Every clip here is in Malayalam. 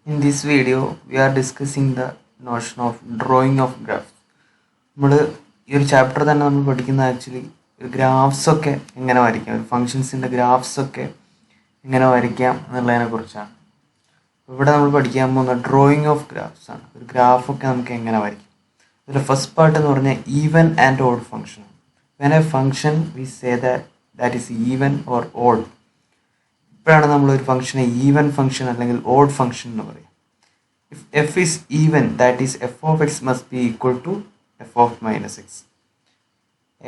In this video, we are discussing the notion of drawing of graphs. നമ്മൾ ഈ ഒരു ചാപ്റ്റർ തന്നെ നമ്മൾ പഠിക്കുന്ന ആക്ച്വലി ഒരു ഗ്രാഫ്സ് ഒക്കെ എങ്ങനെ വരയ്ക്കാം, ഒരു ഫങ്ഷൻസിൻ്റെ ഗ്രാഫ്സ് ഒക്കെ എങ്ങനെ വരയ്ക്കാം എന്നുള്ളതിനെ കുറിച്ചാണ്. ഇവിടെ നമ്മൾ പഠിക്കാൻ പോകുന്ന ഡ്രോയിങ് ഓഫ് ഗ്രാഫ്സ് ആണ്. ഒരു ഗ്രാഫൊക്കെ നമുക്ക് എങ്ങനെ വരയ്ക്കാം. ഇതിൽ ഫസ്റ്റ് പാർട്ട് എന്ന് പറഞ്ഞാൽ even and odd function. When A function V say that is even or odd. ഇപ്പോഴാണ് നമ്മളൊരു ഫംഗ്ഷനെ ഈവൻ ഫംഗ്ഷൻ അല്ലെങ്കിൽ ഓഡ് ഫംഗ്ഷൻ എന്ന് പറയും. If f is even, that is f of x must be equal to f of minus x.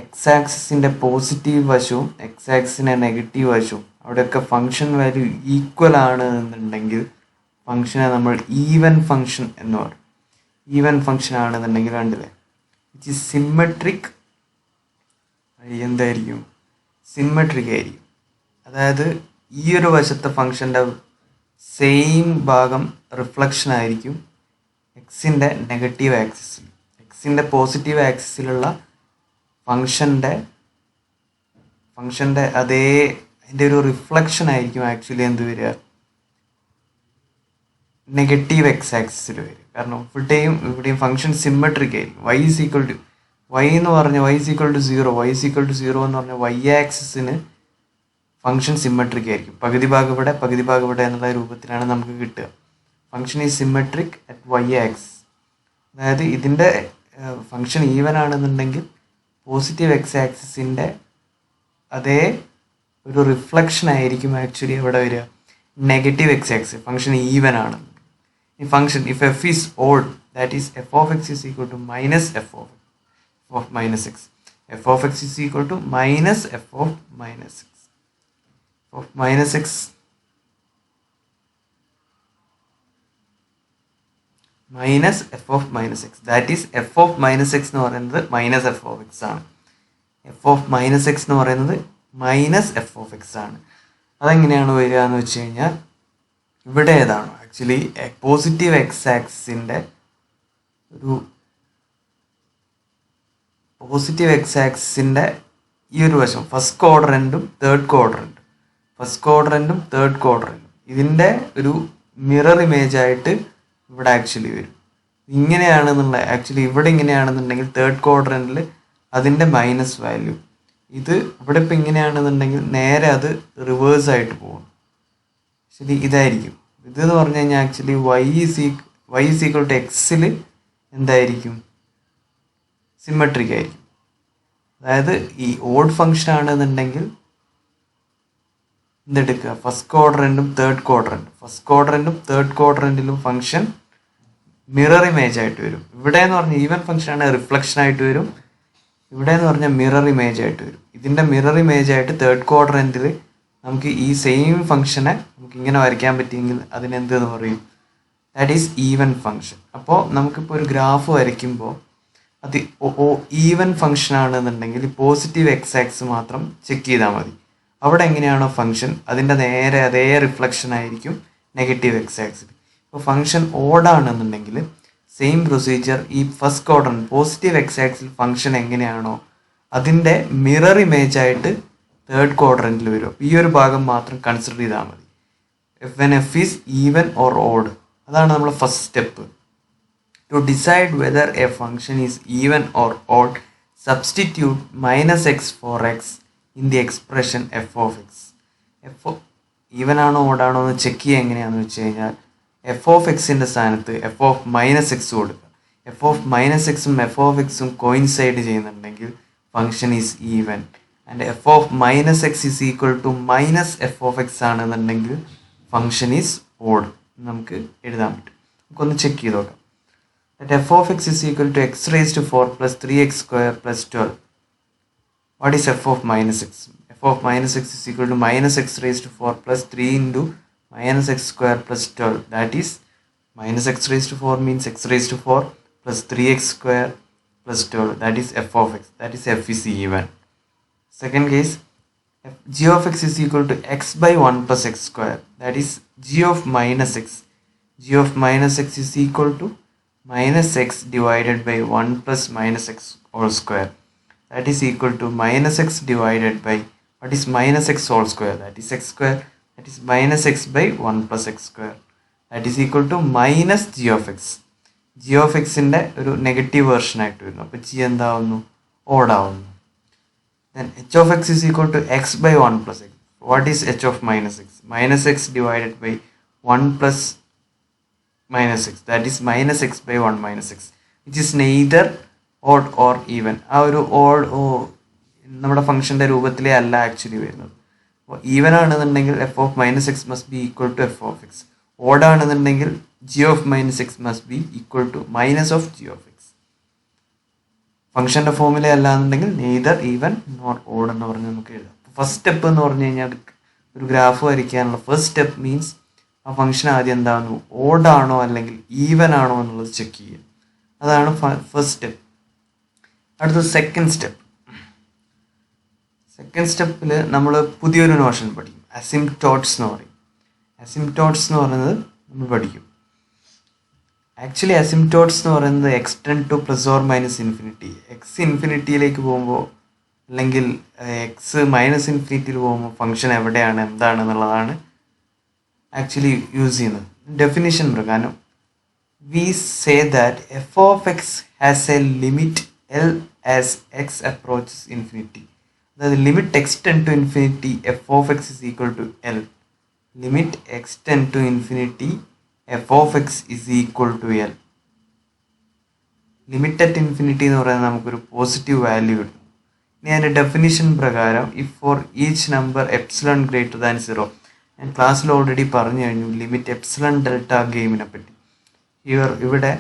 X ആക്സിസിൻ്റെ പോസിറ്റീവ് വശവും എക്സ് ആക്സിസിൻ്റെ നെഗറ്റീവ് വശവും അവിടെയൊക്കെ ഫംഗ്ഷൻ വാല്യൂ ഈക്വൽ ആണ് എന്നുണ്ടെങ്കിൽ ഫംഗ്ഷനെ നമ്മൾ ഈവൻ ഫംഗ്ഷൻ എന്ന് പറയും. ഈവൻ ഫംഗ്ഷൻ ആണെന്നുണ്ടെങ്കിൽ കണ്ടില്ലേ, വിച്ച് ഈസ് സിമ്മട്രിക്. എന്തായിരിക്കും? സിമ്മട്രിക് ആയിരിക്കും. അതായത് ഈ ഒരു വശത്തെ ഫംഗ്ഷൻ്റെ സെയിം ഭാഗം റിഫ്ലക്ഷൻ ആയിരിക്കും എക്സിൻ്റെ നെഗറ്റീവ് ആക്സിസിൽ. എക്സിൻ്റെ പോസിറ്റീവ് ആക്സിസിലുള്ള ഫംഗ്ഷൻ്റെ അതേ അതിൻ്റെ ഒരു റിഫ്ലക്ഷൻ ആയിരിക്കും ആക്ച്വലി എന്ത് വരിക, നെഗറ്റീവ് എക്സ് ആക്സിസിൽ വരിക. കാരണം ഇവിടെയും ഫംഗ്ഷൻ സിമ്മട്രിക് ആയിരിക്കും. Y is equal to y എന്ന് പറഞ്ഞാൽ y is equal to zero എന്ന് പറഞ്ഞാൽ വൈ ആക്സിസിന് ഫംഗ്ഷൻ സിമ്മട്രിക് ആയിരിക്കും. പകുതി ഭാഗം ഇവിടെ എന്നുള്ള രൂപത്തിലാണ് നമുക്ക് കിട്ടുക. Function is symmetric at y axis. അതായത് ഇതിൻ്റെ ഫംഗ്ഷൻ ഈവൻ ആണെന്നുണ്ടെങ്കിൽ പോസിറ്റീവ് എക്സ് ആക്സിസിൻ്റെ അതേ ഒരു റിഫ്ലക്ഷൻ ആയിരിക്കും ആക്ച്വലി എവിടെ വരിക, negative X axis. Function even ആണ്. ഈ function if f is odd, that is f of x is equal to minus f of minus x. F of x is equal to minus f of minus x. of minus x minus f of minus x, that is f of minus x എന്ന് പറയുന്നത് മൈനസ് എഫ് ഓഫ് എക്സ് ആണ്. എഫ് ഓഫ് മൈനസ് എക്സ് എന്ന് പറയുന്നത് മൈനസ് എഫ് ഓഫ് എക്സ് ആണ്. അതെങ്ങനെയാണ് വരിക എന്ന് വെച്ച് കഴിഞ്ഞാൽ ഇവിടെ ഏതാണോ ആക്ച്വലി പോസിറ്റീവ് എക്സ് ആക്സിസിൻ്റെ ഈ ഒരു വശം ഫസ്റ്റ് ക്വാഡ്രൻറ്റും തേർഡ് ക്വാഡ്രൻറ്റും ഇതിൻ്റെ ഒരു മിറർ ഇമേജ് ആയിട്ട് ഇവിടെ ആക്ച്വലി വരും. ഇവിടെ ഇങ്ങനെയാണെന്നുണ്ടെങ്കിൽ തേർഡ് ക്വാഡ്രൻറ്റിൽ അതിൻ്റെ മൈനസ് വാല്യൂ, ഇത് ഇവിടെ ഇപ്പം ഇങ്ങനെയാണെന്നുണ്ടെങ്കിൽ നേരെ അത് റിവേഴ്സ് ആയിട്ട് പോകും. ശരി, ഇതായിരിക്കും. ഇതെന്ന് പറഞ്ഞു കഴിഞ്ഞാൽ actually Y is equal to എക്സിൽ എന്തായിരിക്കും, സിമ്മട്രിക് ആയിരിക്കും. അതായത് ഈ ഓഡ് ഫംഗ്ഷൻ ആണെന്നുണ്ടെങ്കിൽ എന്തെടുക്കുക, ഫസ്റ്റ് ക്വാഡ്രൻറ്റും തേർഡ് ക്വാഡ്രൻറ്റിലും ഫംഗ്ഷൻ മിറർ ഇമേജ് ആയിട്ട് വരും. ഇവിടെ എന്ന് പറഞ്ഞാൽ ഈവൻ ഫംഗ്ഷൻ ആണ്, റിഫ്ലക്ഷൻ ആയിട്ട് വരും. ഇവിടെ എന്ന് പറഞ്ഞാൽ മിറർ ഇമേജ് ആയിട്ട് വരും. ഇതിൻ്റെ മിറർ ഇമേജ് ആയിട്ട് തേർഡ് ക്വാഡ്രൻറ്റിൽ നമുക്ക് ഈ സെയിം ഫംഗ്ഷനെ നമുക്ക് ഇങ്ങനെ വരയ്ക്കാൻ പറ്റിയെങ്കിൽ അതിനെന്തെന്ന് പറയും, ദാറ്റ് ഈസ് ഈവൻ ഫംഗ്ഷൻ. അപ്പോൾ നമുക്കിപ്പോൾ ഒരു ഗ്രാഫ് വരയ്ക്കുമ്പോൾ അത് ഈവൻ ഫംഗ്ഷൻ ആണെന്നുണ്ടെങ്കിൽ പോസിറ്റീവ് എക്സ് ആക്സ് മാത്രം ചെക്ക് ചെയ്താൽ മതി. അവിടെ എങ്ങനെയാണോ ഫംഗ്ഷൻ അതിൻ്റെ നേരെ അതേ റിഫ്ലക്ഷൻ ആയിരിക്കും നെഗറ്റീവ് എക്സ് ആക്സിൽ. ഇപ്പോൾ ഫംഗ്ഷൻ ഓടാണെന്നുണ്ടെങ്കിൽ സെയിം പ്രൊസീജിയർ ഈ ഫസ്റ്റ് ക്വാഡ്രൻറ്റ് പോസിറ്റീവ് എക്സ് ആക്സിൽ ഫംഗ്ഷൻ എങ്ങനെയാണോ അതിൻ്റെ മിറർ ഇമേജ് ആയിട്ട് തേർഡ് ക്വാഡ്രൻറ്റിൽ വരും. ഈ ഒരു ഭാഗം മാത്രം കൺസിഡർ ചെയ്താൽ മതി. When f is even or odd, അതാണ് നമ്മൾ first step. To decide whether a function is even or odd, substitute minus x for x in the expression f of x. Even ആണോ ഓടാണോ എന്ന് ചെക്ക് ചെയ്യുക എങ്ങനെയാണെന്ന് വെച്ച് കഴിഞ്ഞാൽ എഫ് ഓഫ് എക്സിൻ്റെ സ്ഥാനത്ത് എഫ് ഓഫ് മൈനസ് എക്സ് കൊടുക്കുക. എഫ് ഓഫ് മൈനസ് എക്സും എഫ് ഓഫ് എക്സും കോയിൻസൈഡ് ചെയ്യുന്നുണ്ടെങ്കിൽ function is even. And f of minus x is equal to minus f of x ആണെന്നുണ്ടെങ്കിൽ ഫംഗ്ഷൻ ഈസ് ഓഡ് നമുക്ക് എഴുതാൻ പറ്റും. നമുക്കൊന്ന് ചെക്ക് ചെയ്ത് നോക്കാം. F of x is equal to x raise to 4 + 3x² + 12. What is f of minus x? F of minus x is equal to minus x raised to 4 plus 3 into minus x square plus 12. That is minus x raised to 4 means x raised to 4 plus 3x square plus 12. That is f of x. That is f is even. Second case, g of x is equal to x by 1 plus x square. That is g of minus x. G of minus x is equal to minus x divided by 1 plus minus x whole square. That is equal to minus x divided by, what is minus x whole square? That is x square. That is minus x by 1 plus x square. That is equal to minus g of x. G of എക്സിൻ്റെ ഒരു നെഗറ്റീവ് വേർഷൻ ആയിട്ട് വരുന്നു. അപ്പോൾ ജി എന്താവുന്നു? ഓടാവുന്നു. Then h of x is equal to x by 1 plus x. What is h of minus x? Minus x divided by 1 plus minus x. That is minus x by 1 minus x. Which is neither odd or even. ആ ഒരു odd നമ്മുടെ ഫംഗ്ഷൻ്റെ രൂപത്തിലേ അല്ല ആക്ച്വലി വരുന്നത്. അപ്പോൾ ഈവൻ ആണെന്നുണ്ടെങ്കിൽ F of minus X must be equal to F of X. Odd ആണെന്നുണ്ടെങ്കിൽ G of minus X must be equal to minus of G of X. ഫംഗ്ഷൻ്റെ ഫോമില അല്ലാന്നുണ്ടെങ്കിൽ നെയ്തർ ഈവൻ നോർ ഓഡ് എന്ന് പറഞ്ഞ് നമുക്ക് എഴുതാം. ഫസ്റ്റ് സ്റ്റെപ്പ് എന്ന് പറഞ്ഞു കഴിഞ്ഞാൽ ഒരു ഗ്രാഫ് വരയ്ക്കാനുള്ള ഫസ്റ്റ് സ്റ്റെപ്പ് മീൻസ് ആ ഫംഗ്ഷൻ ആദ്യം എന്താണെന്നു ഓഡ് ആണോ അല്ലെങ്കിൽ ഈവൻ ആണോ എന്നുള്ളത് ചെക്ക് ചെയ്യുക. അതാണ് ഫസ്റ്റ് സ്റ്റെപ്പ്. അടുത്തത് സെക്കൻഡ് സ്റ്റെപ്പ്. സെക്കൻഡ് സ്റ്റെപ്പിൽ നമ്മൾ പുതിയൊരു നോഷൻ പഠിക്കും, അസിംപ്റ്റോട്ട്സ് എന്ന് പറയും. അസിംപ്റ്റോട്ട്സ് എന്ന് പറയുന്നത് നമ്മൾ പഠിക്കും. ആക്ച്വലി അസിംപ്റ്റോട്ട്സ് എന്ന് പറയുന്നത് extend two plus or minus infinity. X ഇൻഫിനിറ്റിയിലേക്ക് പോകുമ്പോൾ അല്ലെങ്കിൽ എക്സ് മൈനസ് ഇൻഫിനിറ്റിയിൽ പോകുമ്പോൾ ഫംഗ്ഷൻ എവിടെയാണ് എന്താണ് എന്നുള്ളതാണ് ആക്ച്വലി യൂസ് ചെയ്യുന്നത്. ഡെഫിനിഷൻ പ്രകാരം we say that F of X has a limit L as X approaches infinity. അതായത് limit extend to infinity F of X is equal to L. Limit extend to infinity F of X is equal to L. Limit at infinity എന്ന് പറയുന്നത് നമുക്കൊരു പോസിറ്റീവ് വാല്യൂ കിട്ടും. ഇനി അതിൻ്റെ ഡെഫിനിഷൻ പ്രകാരം if for each number epsilon greater than 0, ഞാൻ ക്ലാസ്സിൽ ഓൾറെഡി പറഞ്ഞു കഴിഞ്ഞു ലിമിറ്റ് എപ്സിലൺ ഡെൽറ്റ ഗെയിമിനെ പറ്റി. ഇവിടെ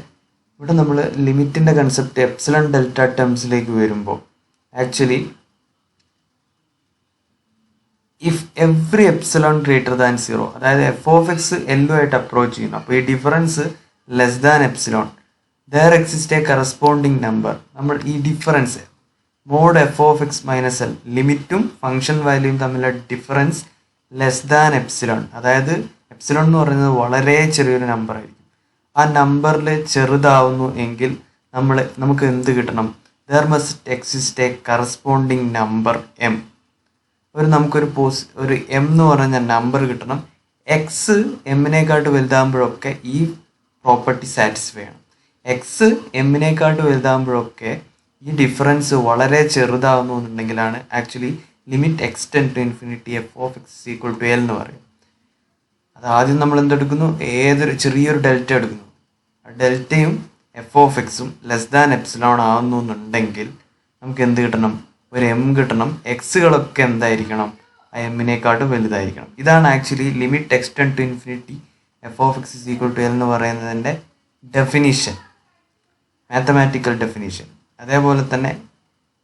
നമ്മൾ ലിമിറ്റിൻ്റെ കൺസെപ്റ്റ് എപ്സിലൺ ഡെൽറ്റ ടേംസിലേക്ക് വരുമ്പോൾ actually if every epsilon greater than 0, അതായത് എഫ് ഓഫ് എക്സ് എല്ലോ ആയിട്ട് അപ്രോച്ച് ചെയ്യുന്നു, അപ്പോൾ ഈ difference less than epsilon, there exist a corresponding number. നമ്മൾ ഈ difference mod f of x minus l, ലിമിറ്റും ഫംഗ്ഷൻ വാല്യൂയും തമ്മിലുള്ള ഡിഫറൻസ് ലെസ് ദാൻ എപ്സിലോൺ, അതായത് എപ്സിലോൺ എന്ന് പറയുന്നത് വളരെ ചെറിയൊരു നമ്പർ ആയിരിക്കും. ആ നമ്പറിൽ ചെറുതാവുന്നു എങ്കിൽ നമുക്ക് എന്ത് കിട്ടണം? There must exist a corresponding number M. നമുക്കൊരു എം എന്ന് പറഞ്ഞ നമ്പർ കിട്ടണം. എക്സ് എമ്മിനെക്കാട്ട് വലുതാകുമ്പോഴൊക്കെ ഈ പ്രോപ്പർട്ടി സാറ്റിസ്ഫൈ ചെയ്യണം. എക്സ് എമ്മിനെക്കാട്ട് വലുതാകുമ്പോഴൊക്കെ ഈ ഡിഫറൻസ് വളരെ ചെറുതാവുന്നു എന്നുണ്ടെങ്കിലാണ് actually limit extend to infinity F of X equal to L എന്ന് പറയും. അത് ആദ്യം നമ്മൾ എന്തെടുക്കുന്നു? ചെറിയൊരു ഡെൽറ്റ എടുക്കുന്നു. ഡെൽറ്റയും എഫ് ഓഫ് എക്സും ലെസ് ദാൻ എപ്സിലോൺ ആവുന്നു എന്നുണ്ടെങ്കിൽ നമുക്ക് എന്ത് കിട്ടണം? ഒരു എം കിട്ടണം. എക്സുകളൊക്കെ എന്തായിരിക്കണം? ആ എമ്മിനെക്കാട്ടും വലുതായിരിക്കണം. ഇതാണ് actually limit extend to infinity F of X is equal to L എന്ന് പറയുന്നതിൻ്റെ ഡെഫിനിഷൻ, മാത്തമാറ്റിക്കൽ ഡെഫിനിഷൻ. അതേപോലെ തന്നെ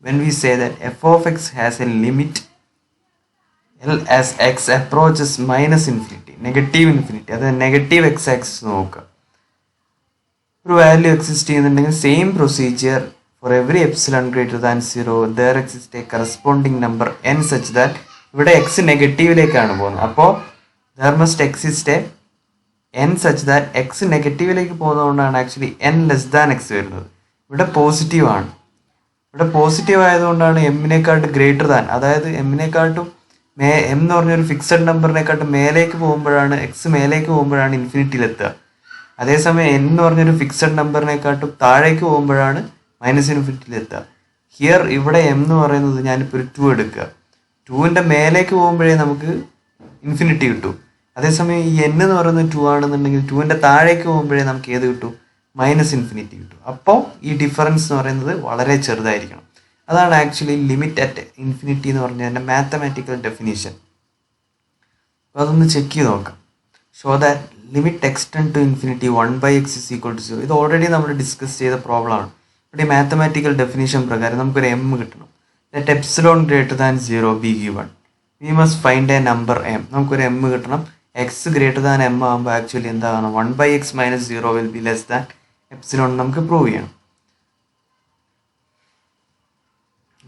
when we say that f of x has a limit L as x approaches minus infinity, negative infinity, അതായത് നെഗറ്റീവ് എക്സ് ആക്സിസ് നോക്കുക. ഒരു വാല്യൂ എക്സിസ്റ്റ് ചെയ്യുന്നുണ്ടെങ്കിൽ same procedure for every epsilon greater than 0 there exist a corresponding number n such that, ഇവിടെ എക്സ് നെഗറ്റീവിലേക്കാണ് പോകുന്നത്, അപ്പോൾ there must exist a n such that X നെഗറ്റീവിലേക്ക് പോകുന്നതുകൊണ്ടാണ് actually n less than X വരുന്നത്. ഇവിടെ പോസിറ്റീവ് ആണ്. ഇവിടെ പോസിറ്റീവ് ആയതുകൊണ്ടാണ് എമ്മിനെക്കാട്ട് ഗ്രേറ്റർ ദാൻ, അതായത് എമ്മിനെക്കാട്ടും എം എന്ന് പറഞ്ഞൊരു ഫിക്സഡ് നമ്പറിനെക്കാട്ടും മേലേക്ക് പോകുമ്പോഴാണ്, എക്സ് മേലേക്ക് പോകുമ്പോഴാണ് ഇൻഫിനിറ്റിയിലെത്തുക. അതേസമയം എൻ എന്ന് പറഞ്ഞൊരു ഫിക്സഡ് നമ്പറിനെക്കാട്ടും താഴേക്ക് പോകുമ്പോഴാണ് മൈനസ് ഇൻഫിനിറ്റിയിലെത്തുക. ഹിയർ ഇവിടെ എം എന്ന് പറയുന്നത് ഞാനിപ്പോൾ ഒരു 2 എടുക്കുക. 2ൻ്റെ മേലേക്ക് പോകുമ്പോഴേ നമുക്ക് ഇൻഫിനിറ്റി കിട്ടും. അതേസമയം ഈ എൻ എന്ന് പറയുന്നത് 2 ആണെന്നുണ്ടെങ്കിൽ 2ൻ്റെ താഴേക്ക് പോകുമ്പോഴേ നമുക്ക് ഏത് കിട്ടും? മൈനസ് ഇൻഫിനിറ്റി കിട്ടും. അപ്പോൾ ഈ ഡിഫറൻസ് എന്ന് പറയുന്നത് വളരെ ചെറുതായിരിക്കണം. അതാണ് ആക്ച്വലി ലിമിറ്റ് അറ്റ് ഇൻഫിനിറ്റി എന്ന് പറഞ്ഞതിൻ്റെ മാത്തമാറ്റിക്കൽ ഡെഫിനിഷൻ. അപ്പോൾ അതൊന്ന് ചെക്ക് ചെയ്ത് നോക്കാം. Show that limit extend to infinity 1/x is equal to 0. ഇത് ഓൾറെഡി നമ്മൾ ഡിസ്കസ് ചെയ്ത പ്രോബ്ലമാണ്. ഇവിടെ ഈ മാത്തമാറ്റിക്കൽ ഡെഫിനിഷൻ പ്രകാരം നമുക്കൊരു എം കിട്ടണം. Let epsilon greater than 0 be given. We must find A number M. നമുക്കൊരു എം കിട്ടണം. എക്സ് ഗ്രേറ്റർ ദാൻ എം ആകുമ്പോൾ ആക്ച്വലി എന്താണ്? 1/x minus 0 will be less than epsilon നമുക്ക് പ്രൂവ് ചെയ്യണം.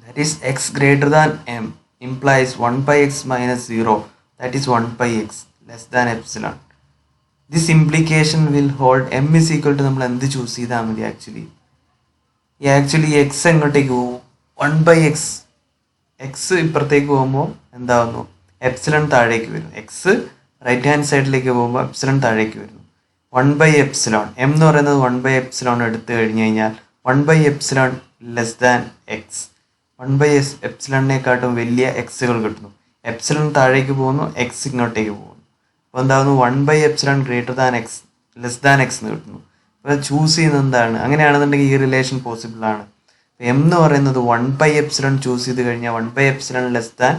That is x greater than m implies 1/x minus 0, that is 1/x less than epsilon. This implication will hold m is equal to, നമ്മൾ എന്ത് ചൂസ് ചെയ്താൽ മതി? ആക്ച്വലി എക്സ് എങ്ങോട്ടേക്ക് പോകും? 1/x. എക്സ് ഇപ്പുറത്തേക്ക് പോകുമ്പോൾ എന്താകുന്നു? എപ്സിലൺ താഴേക്ക് വരും. എക്സ് റൈറ്റ് ഹാൻഡ് സൈഡിലേക്ക് പോകുമ്പോൾ എപ്സിലൺ താഴേക്ക് വരുന്നു. 1/ε, എം എന്ന് പറയുന്നത് 1/ε എടുത്തു കഴിഞ്ഞ് കഴിഞ്ഞാൽ 1/ε ലെസ് ദാൻ എക്സ്, 1/ε വലിയ എക്സുകൾ കിട്ടുന്നു. എപ്സിലോൺ താഴേക്ക് പോകുന്നു, എക്സ് ഇങ്ങോട്ടേക്ക് പോകുന്നു. അപ്പോൾ എന്താകുന്നു 1/ε greater than X less than X എന്ന് കിട്ടുന്നു. അപ്പോൾ ചൂസ് ചെയ്യുന്നത് എന്താണ്? അങ്ങനെയാണെന്നുണ്ടെങ്കിൽ ഈ റിലേഷൻ പോസിബിൾ ആണ്. എം എന്ന് പറയുന്നത് 1/ε ചൂസ് ചെയ്ത് കഴിഞ്ഞാൽ 1/ε ലെസ് ദാൻ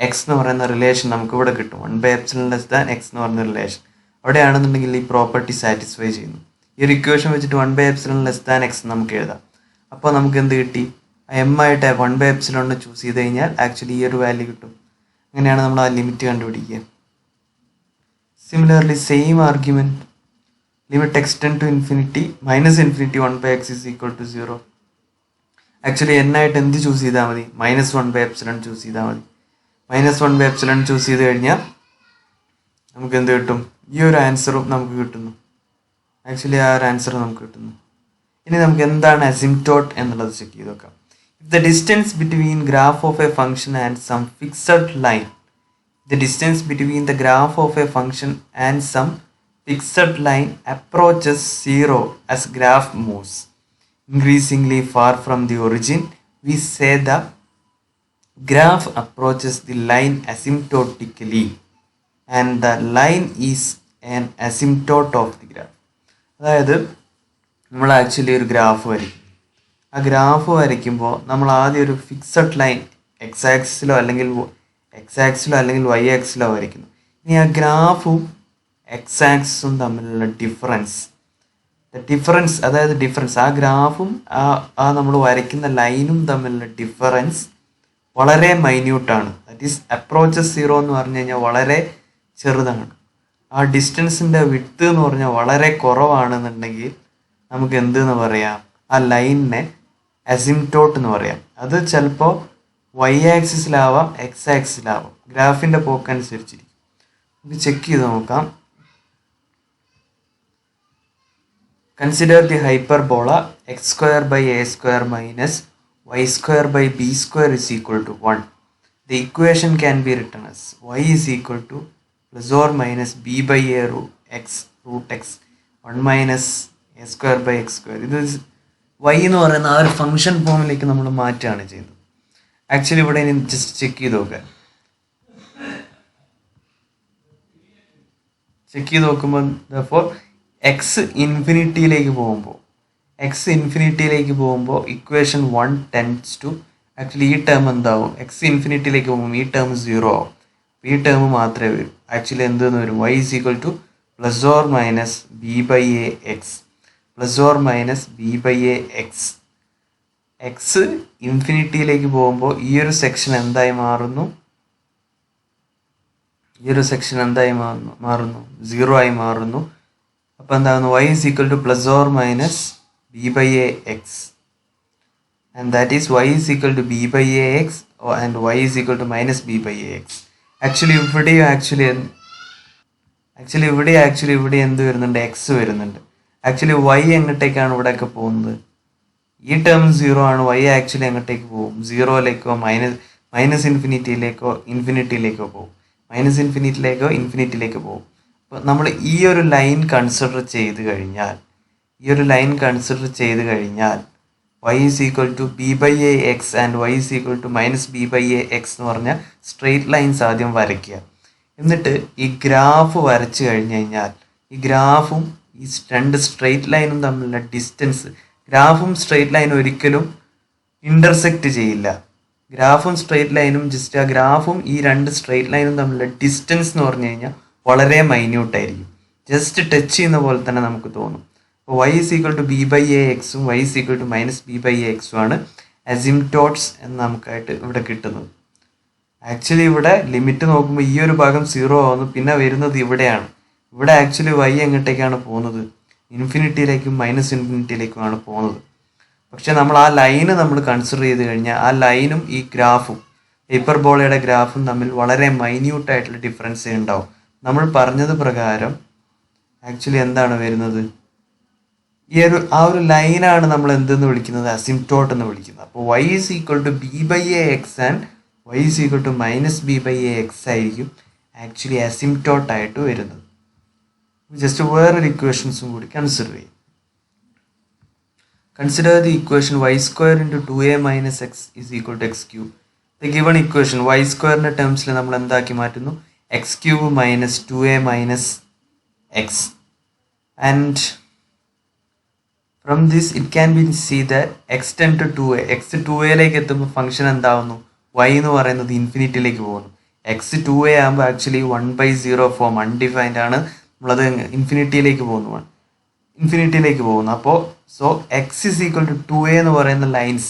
എക്സ് എന്ന് പറയുന്ന റിലേഷൻ നമുക്ക് ഇവിടെ കിട്ടും. 1/ε ലെസ് ദാൻ എക്സ് എന്ന് പറയുന്ന റിലേഷൻ അവിടെയാണെന്നുണ്ടെങ്കിൽ ഈ പ്രോപ്പർട്ടി സാറ്റിസ്ഫൈ ചെയ്യുന്നു. ഈ ഒരു ഇക്വേഷൻ വെച്ചിട്ട് 1/ε ലെസ് ദാൻ എക്സ് നമുക്ക് എഴുതാം. അപ്പോൾ നമുക്ക് എന്ത് കിട്ടി? എം ആയിട്ട് 1/ε ചൂസ് ചെയ്ത് കഴിഞ്ഞാൽ ആക്ച്വലി ഈ ഒരു വാല്യൂ കിട്ടും. അങ്ങനെയാണ് നമ്മൾ ആ ലിമിറ്റ് കണ്ടുപിടിക്കുക. Similarly same argument, limit extend to infinity -∞ 1/x is equal to 0. Actually n ആയിട്ട് എന്ത് ചൂസ് ചെയ്താൽ മതി? -1/ε ചൂസ് ചെയ്താൽ മതി. -1/ε ചൂസ് ചെയ്ത് കഴിഞ്ഞാൽ നമുക്ക് എന്ത് കിട്ടും? ഈ ഒരു ആൻസറും നമുക്ക് കിട്ടുന്നു. ആക്ച്വലി ആ ഒരു ആൻസർ നമുക്ക് കിട്ടുന്നു. ഇനി നമുക്ക് എന്താണ് അസിംപ്റ്റോട്ട് എന്നുള്ളത് ചെക്ക് ചെയ്ത് നോക്കാം. If the distance between graph of a function and some fixed line, the distance between the graph of a function and some fixed line approaches 0 as graph moves increasingly far from the origin, we say the graph approaches the line asymptotically and the line is an asymptote of the graph. അതായത് നമ്മൾ ആക്ച്വലി ഒരു ഗ്രാഫ് വരയ്ക്കും. ആ ഗ്രാഫ് വരയ്ക്കുമ്പോൾ നമ്മൾ ആദ്യം ഒരു ഫിക്സഡ് ലൈൻ എക്സ് ആക്സിസിലോ അല്ലെങ്കിൽ വൈ ആക്സിലോ വരയ്ക്കുന്നു. ഇനി ആ ഗ്രാഫും എക്സ് ആക്സിസും തമ്മിലുള്ള ഡിഫറൻസ് അതായത് ഡിഫറൻസ് ആ ഗ്രാഫും ആ നമ്മൾ വരയ്ക്കുന്ന ലൈനും തമ്മിലുള്ള ഡിഫറൻസ് വളരെ മൈന്യൂട്ടാണ്. ദാറ്റ് ഈസ് അപ്രോച്ചസ് 0 എന്ന് പറഞ്ഞു കഴിഞ്ഞാൽ വളരെ ചെറുതാണ്. ആ ഡിസ്റ്റൻസിൻ്റെ വിഡ്ത്ത് എന്ന് പറഞ്ഞാൽ വളരെ കുറവാണെന്നുണ്ടെങ്കിൽ നമുക്ക് എന്തെന്ന് പറയാം? ആ ലൈനിനെ അസിംപ്റ്റോട്ട് എന്ന് പറയാം. അത് ചിലപ്പോൾ വൈ ആക്സിസിലാവാം, എക്സ് ആക്സിസിലാവാം, ഗ്രാഫിൻ്റെ പോക്കനുസരിച്ചിരിക്കും. നമുക്ക് ചെക്ക് ചെയ്ത് നോക്കാം. Consider the hyperbola x² / a² - y² / b² is equal to 1. The equation can be written as y is equal to ± b/a √x 1 - a² / x². ഇത് y എന്ന് പറയുന്ന ആ ഒരു ഫംഗ്ഷൻ ഫോമിലേക്ക് നമ്മൾ മാറ്റുകയാണ് ചെയ്യുന്നത്. ആക്ച്വലി ഇവിടെ ജസ്റ്റ് ചെക്ക് ചെയ്ത് നോക്കുമ്പോൾ ദെർഫോർ എക്സ് ഇൻഫിനിറ്റിയിലേക്ക് പോകുമ്പോൾ ഇക്വേഷൻ 1 ടെൻഡ്സ് ടു ആക്ച്വലി ഈ ടേം എന്താവും? എക്സ് ഇൻഫിനിറ്റിയിലേക്ക് പോകുമ്പോൾ ഈ ടേം 0 ആവും. ഈ ടേം മാത്രമേ വരും. ആക്ച്വലി എന്തെന്ന് വരും? y is equal to ± b/a x X ഇൻഫിനിറ്റിയിലേക്ക് പോകുമ്പോൾ ഈ ഒരു സെക്ഷൻ എന്തായി മാറുന്നു? 0 ആയി മാറുന്നു. അപ്പോൾ എന്താകുന്നു? y is equal to ± b/a x and that is y is equal to b/a x and y is equal to -b/a x. Actually ഇവിടെ എന്ത് വരുന്നുണ്ട്? എക്സ് വരുന്നുണ്ട്. ആക്ച്വലി y എങ്ങോട്ടേക്കാണ് ഇവിടെയൊക്കെ പോകുന്നത്? ഈ ടേം 0 ആണ്. y ആക്ച്വലി എങ്ങോട്ടേക്ക് പോകും? 0യിലേക്കോ ഇൻഫിനിറ്റിയിലേക്കോ പോകും. ഇൻഫിനിറ്റിയിലേക്ക് പോകും. അപ്പോൾ നമ്മൾ ഈ ഒരു ലൈൻ കൺസിഡർ ചെയ്ത് കഴിഞ്ഞാൽ y is equal to b/a x and y is equal to -b/a x എന്ന് പറഞ്ഞ സ്ട്രെയിറ്റ് ലൈൻസ് ആദ്യം വരയ്ക്കുക. എന്നിട്ട് ഈ ഗ്രാഫ് വരച്ചു കഴിഞ്ഞ് കഴിഞ്ഞാൽ ഈ ഗ്രാഫും ഈ രണ്ട് സ്ട്രെയിറ്റ് ലൈനും തമ്മിലുള്ള ഡിസ്റ്റൻസ്, ഗ്രാഫും സ്ട്രെയിറ്റ് ലൈനും ഒരിക്കലും ഇൻ്റർസെക്റ്റ് ചെയ്യില്ല. ഗ്രാഫും സ്ട്രെയിറ്റ് ലൈനും ജസ്റ്റ് ആ ഗ്രാഫും ഈ രണ്ട് സ്ട്രെയിറ്റ് ലൈനും തമ്മിലുള്ള ഡിസ്റ്റൻസ് എന്ന് പറഞ്ഞു കഴിഞ്ഞാൽ വളരെ മൈന്യൂട്ടായിരിക്കും. ജസ്റ്റ് ടച്ച് ചെയ്യുന്ന പോലെ തന്നെ നമുക്ക് തോന്നും. അപ്പോൾ y is equal to b/a x ഉം y is equal to -b/a x ഉം ആണ് അസിംപ്റ്റോട്ട്സ് എന്ന് നമുക്കായിട്ട് ഇവിടെ കിട്ടുന്നത്. ആക്ച്വലി ഇവിടെ ലിമിറ്റ് നോക്കുമ്പോൾ ഈ ഒരു ഭാഗം 0 ആവുന്നു. പിന്നെ വരുന്നത് ഇവിടെയാണ്. ഇവിടെ ആക്ച്വലി y എങ്ങോട്ടേക്കാണ് പോകുന്നത്? ഇൻഫിനിറ്റിയിലേക്കും -ഇൻഫിനിറ്റിയിലേക്കുമാണ് പോകുന്നത്. പക്ഷെ നമ്മൾ ആ ലൈന് നമ്മൾ കൺസിഡർ ചെയ്ത് കഴിഞ്ഞാൽ ആ ലൈനും ഈ ഗ്രാഫും ഹൈപ്പർബോളയുടെ ഗ്രാഫും തമ്മിൽ വളരെ മൈന്യൂട്ടായിട്ടുള്ള ഡിഫറൻസേ ഉണ്ടാവും. നമ്മൾ പറഞ്ഞത് പ്രകാരം ആക്ച്വലി എന്താണ് വരുന്നത്? ആ ഒരു ലൈനാണ് നമ്മൾ എന്തെന്ന് വിളിക്കുന്നത്? അസിംപ്റ്റോട്ട് എന്ന് വിളിക്കുന്നത്. അപ്പോൾ y is equal to b/a x and y is equal to -b/a x ആയിരിക്കും ആക്ച്വലി അസിംപ്റ്റോട്ട് ആയിട്ട് വരുന്നത്. ജസ്റ്റ് വേറൊരു ഇക്വേഷൻസും കൂടി കൺസിഡർ ചെയ്യും. Consider the equation y square into 2a minus X is equal to X cube. The given equation y സ്ക്വയറിൻ്റെ ടേംസിൽ നമ്മൾ എന്താക്കി മാറ്റുന്നു, X cube minus 2a minus X. And from this it can be seen that X tends to 2a, X 2aയിലേക്ക് എത്തുമ്പോൾ ഫംഗ്ഷൻ എന്താവുന്നു, y എന്ന് പറയുന്നത് ഇൻഫിനിറ്റിയിലേക്ക് പോകുന്നു. എക്സ് 2a ആകുമ്പോൾ ആക്ച്വലി 1/0 ഫോം അൺഡിഫൈൻഡ് ആണ്, നമ്മളത് ഇൻഫിനിറ്റിയിലേക്ക് പോകുന്നു. അപ്പോൾ so x is equal to 2a എന്ന് പറയുന്ന ലൈൻസ്,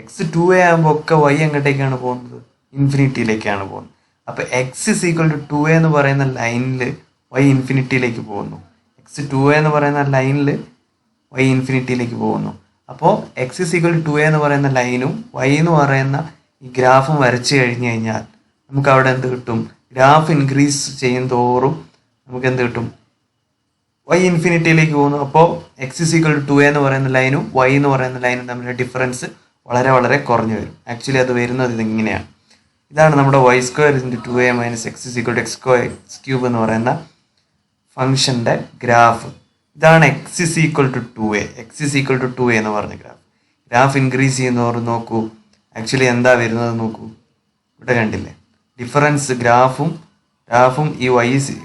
എക്സ് 2a ആകുമ്പോൾ ഒക്കെ y എങ്ങോട്ടേക്കാണ് പോകുന്നത്, ഇൻഫിനിറ്റിയിലേക്കാണ് പോകുന്നത്. അപ്പോൾ X is equal to 2a എന്ന് പറയുന്ന ലൈനിൽ y ഇൻഫിനിറ്റിയിലേക്ക് പോകുന്നു. എക്സ് 2a എന്ന് പറയുന്ന ലൈനിൽ y ഇൻഫിനിറ്റിയിലേക്ക് പോകുന്നു. അപ്പോൾ X is equal to 2a എന്ന് പറയുന്ന ലൈനും y എന്ന് പറയുന്ന ഈ ഗ്രാഫും വരച്ചു കഴിഞ്ഞ് കഴിഞ്ഞാൽ നമുക്ക് അവിടെ എന്ത് കിട്ടും, ഗ്രാഫ് ഇൻക്രീസ് ചെയ്യും തോറും നമുക്ക് എന്ത് കിട്ടും, y ഇൻഫിനിറ്റിയിലേക്ക് പോകുന്നു. അപ്പോൾ X is equal to 2a എന്ന് പറയുന്ന ലൈനും y എന്ന് പറയുന്ന ലൈനും തമ്മിലുള്ള ഡിഫറൻസ് വളരെ വളരെ കുറഞ്ഞു വരും. ആക്ച്വലി അത് വരുന്നത് ഇതിങ്ങനെയാണ്. ഇതാണ് നമ്മുടെ y square into 2a minus X is equal to X cube എന്ന് പറയുന്ന ഫംഗ്ഷൻ്റെ ഗ്രാഫ്. ഇതാണ് x is equal to 2a, x is equal to 2a എന്ന് പറഞ്ഞ ഗ്രാഫ് ഇൻക്രീസ് ചെയ്യുന്നവർ നോക്കൂ ആക്ച്വലി എന്താ വരുന്നത് നോക്കൂ, ഇവിടെ കണ്ടില്ലേ ഡിഫറൻസ്, ഗ്രാഫും ഈ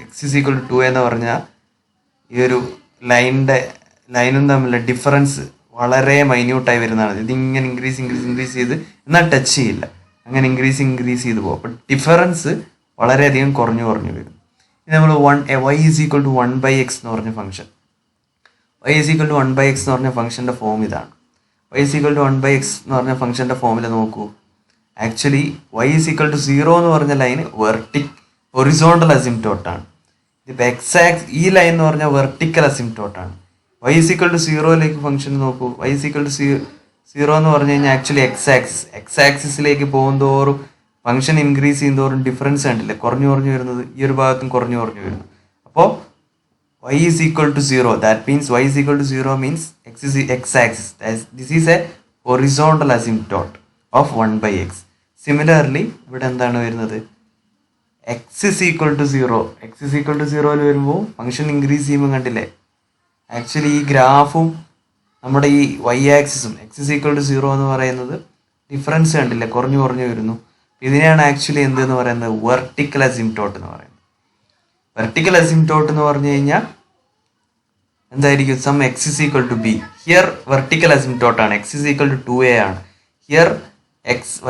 X is equal to 2a എന്ന് പറഞ്ഞാൽ ഈ ഒരു ലൈനും തമ്മിലുള്ള ഡിഫറൻസ് വളരെ മൈന്യൂട്ടായി വരുന്നതാണ്. ഇതിങ്ങനെ ഇൻക്രീസ് ചെയ്ത് എന്നാൽ ടച്ച് ചെയ്യില്ല, അങ്ങനെ ഇൻക്രീസ് ചെയ്ത് പോകും. അപ്പോൾ ഡിഫറൻസ് വളരെയധികം കുറഞ്ഞു വരും. ഇനി നമ്മൾ y is equal to 1/x എന്ന് പറഞ്ഞ function, y is equal to 1/x എന്ന് പറഞ്ഞ ഫംഗ്ഷൻ്റെ ഫോം ഇതാണ്. y is equal to 1/x എന്ന് പറഞ്ഞ ഫംഗ്ഷൻ്റെ ഫോമിൽ നോക്കൂ, actually y is equal to 0 എന്ന് പറഞ്ഞ ലൈൻ ഹൊറിസോണ്ടൽ അസിംപ്റ്റോട്ടാണ്. ഇതിപ്പോൾ ഈ ലൈൻ എന്ന് പറഞ്ഞാൽ വെർട്ടിക്കൽ അസിംപ്റ്റോട്ടാണ്. y ഈസ് ഈക്വൽ ടു 0യിലേക്ക് ഫംഗ്ഷൻ നോക്കൂ, y ഈസ് ഈക്വൽ ടു 0 എന്ന് പറഞ്ഞു കഴിഞ്ഞാൽ ആക്ച്വലി എക്സ് ആക്സിസിലേക്ക് പോകുന്തോറും ഫംഗ്ഷൻ ഇൻക്രീസ് ചെയ്യുന്നതോറും ഡിഫറൻസ് കണ്ടില്ലേ കുറഞ്ഞു വരുന്നത്, ഈ ഒരു ഭാഗത്തും കുറഞ്ഞു വരുന്നു. അപ്പോൾ y is equal to 0, that means y is equal to 0 means x axis, this is a horizontal asymptote of 1/x. Similarly ഇവിടെ എന്താണ് വരുന്നത്, x is equal to 0 വരുമ്പോൾ ഫംഗ്ഷൻ ഇൻക്രീസ് ചെയ്യുമ്പോൾ കണ്ടില്ലേ ആക്ച്വലി ഈ ഗ്രാഫും നമ്മുടെ ഈ y ആക്സിസും x is equal to 0 എന്ന് പറയുന്നത് ഡിഫറൻസ് കണ്ടില്ലേ കുറഞ്ഞു വരുന്നു. ഇതിനെയാണ് ആക്ച്വലി എന്തെന്ന് പറയുന്നത്, വെർട്ടിക്കൽ അസിംപ്റ്റോട്ട് എന്ന് പറയുന്നത്. വെർട്ടിക്കൽ അസിംപ്റ്റോട്ട് എന്ന് പറഞ്ഞു കഴിഞ്ഞാൽ എന്തായിരിക്കും, some X is equal to B. Here vertical asymptote ആണ്, X is equal to 2a ആണ്. ഹിയർ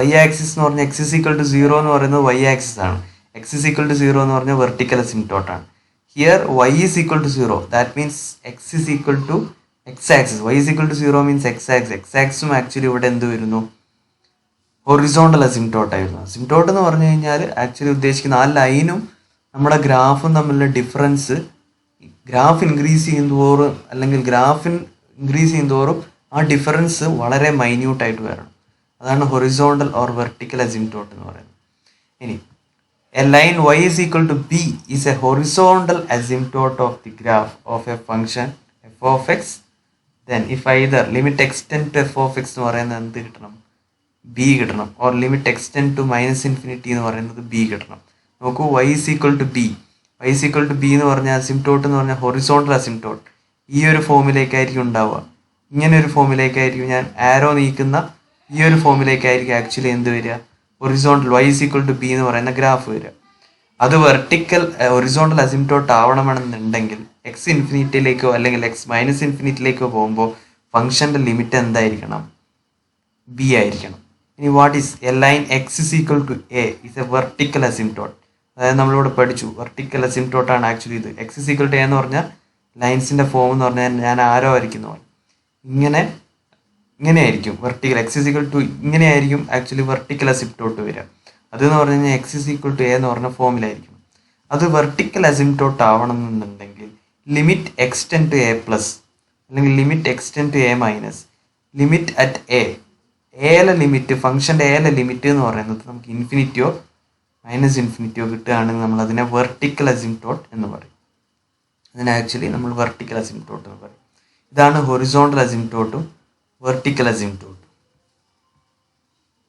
y ആക്സിസ് എന്ന് പറഞ്ഞാൽ എക്സ് ഇസ് ഈക്വൽ ടു 0 എന്ന് പറയുന്നത് y ആക്സിസ് ആണ്, എക്സ് ഇസ് ഈക്വൽ ടു 0 എന്ന് പറഞ്ഞാൽ വെർട്ടിക്കൽ അസിംപ്റ്റോട്ട് ആണ്. Here y is equal to 0, that means x is equal to x axis, y is equal to 0 means x ആക്സിസും ആക്ച്വലി ഇവിടെ എന്ത് വരുന്നു, ഹൊറിസോണ്ടൽ അസിംപ്റ്റോട്ട് ആയിരുന്നു. അസിംപ്റ്റോട്ട് എന്ന് പറഞ്ഞു കഴിഞ്ഞാൽ ആക്ച്വലി ഉദ്ദേശിക്കുന്ന ആ ലൈനും നമ്മുടെ ഗ്രാഫും തമ്മിലുള്ള ഡിഫറൻസ്, ഗ്രാഫ് ഇൻക്രീസ് ചെയ്യുന്തോറും അല്ലെങ്കിൽ ഇൻക്രീസ് ചെയ്യുന്തോറും ആ ഡിഫറൻസ് വളരെ മൈന്യൂട്ടായിട്ട് വരണം. അതാണ് ഹൊറിസോണ്ടൽ ഓർ വെർട്ടിക്കൽ അസിംപ്റ്റോട്ട് എന്ന് പറയുന്നത്. ഇനി A line y is equal to b is a horizontal asymptote of the graph of a function f of x, then if either limit extend to f of x എന്ന് പറയുന്നത് എന്ത് കിട്ടണം, b കിട്ടണം, ഓർ ലിമിറ്റ് എക്സ്റ്റെൻഡ് ടു -∞ എന്ന് പറയുന്നത് b കിട്ടണം. നോക്കൂ y is equal to b എന്ന് പറഞ്ഞാൽ അസിംപ്റ്റോട്ട് എന്ന് പറഞ്ഞാൽ ഹൊറിസോണ്ടൽ അസിംപ്റ്റോട്ട് ഈ ഒരു ഫോമിലേക്കായിരിക്കും ഉണ്ടാവുക, ഇങ്ങനെ ഒരു ഫോമിലേക്കായിരിക്കും, ഞാൻ ആരോ നീക്കുന്ന ഈ ഒരു ഫോമിലേക്കായിരിക്കും ആക്ച്വലി എന്ത് വരിക, horizontal y is equal to b എന്ന് പറയുന്ന ഗ്രാഫ് വരിക. അത് വെർട്ടിക്കൽ ഹൊറിസോണ്ടൽ അസിംപ്റ്റോട്ട് ആവണമെന്നുണ്ടെങ്കിൽ എക്സ് ഇൻഫിനിറ്റിയിലേക്കോ അല്ലെങ്കിൽ എക്സ് -∞ പോകുമ്പോൾ ഫംഗ്ഷൻ്റെ ലിമിറ്റ് എന്തായിരിക്കണം, b ആയിരിക്കണം. ഇനി what is a line X is equal to A is a vertical asymptote. അതായത് നമ്മളിവിടെ പഠിച്ചു വെർട്ടിക്കൽ അസിംപ്റ്റോട്ടാണ് ആക്ച്വലി ഇത്. X is equal to A എന്ന് പറഞ്ഞാൽ ലൈൻസിൻ്റെ ഫോം എന്ന് പറഞ്ഞാൽ ഞാൻ ആരോ വരയ്ക്കുന്ന പോലെ ഇങ്ങനെയായിരിക്കും vertical, X is equal to ഇങ്ങനെയായിരിക്കും ആക്ച്വലി വെർട്ടിക്കൽ അസിംപ്റ്റോട്ട് വരിക. അതെന്ന് പറഞ്ഞു കഴിഞ്ഞാൽ X is equal to A എന്ന് പറഞ്ഞ ഫോമിലായിരിക്കും. അത് വെർട്ടിക്കൽ അസിംപ്റ്റോട്ട് ആവണമെന്നുണ്ടെങ്കിൽ limit extend to A plus അല്ലെങ്കിൽ limit extend to A minus limit at എയിലെ ലിമിറ്റ്, ഫംഗ്ഷൻ്റെ എയിലെ ലിമിറ്റ് എന്ന് പറയുന്നത് നമുക്ക് ഇൻഫിനിറ്റിയോ -∞ കിട്ടുകയാണെങ്കിൽ നമ്മൾ അതിനെ വെർട്ടിക്കൽ അസിംപ്റ്റോട്ട് എന്ന് പറയും. അതിനെ ആക്ച്വലി നമ്മൾ വെർട്ടിക്കൽ അസിംപ്റ്റോട്ട് എന്ന് പറയും. ഇതാണ് ഹൊറിസോണ്ടൽ അസിംപ്റ്റോട്ടും വെർട്ടിക്കൽ അസിംപ്റ്റോട്ടും.